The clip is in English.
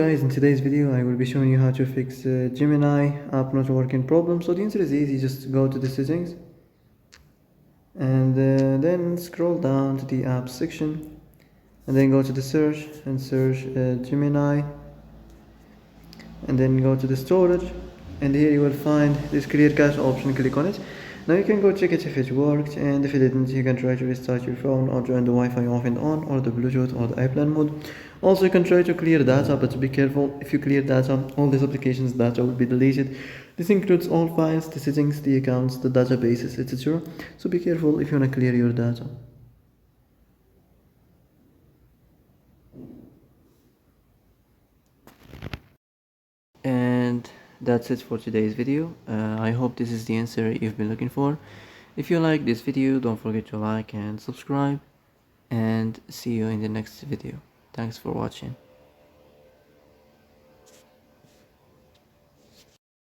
guys, in today's video I will be showing you how to fix Gemini app not working problem. So the answer is easy, just go to the settings and then scroll down to the app section and then go to the search and search Gemini and then go to the storage, and here you will find this clear cache option. Click on it. Now you can go check it if it worked, and if it didn't you can try to restart your phone or join the Wi-Fi off and on, or the Bluetooth or the airplane mode. Also you can try to clear data, but be careful. If you clear data, all these applications data will be deleted. This includes all files, the settings, the accounts, the databases, etc. So be careful if you want to clear your data. And that's it for today's video. I hope this is the answer you've been looking for. If you like this video, don't forget to like and subscribe, and see you in the next video. Thanks for watching.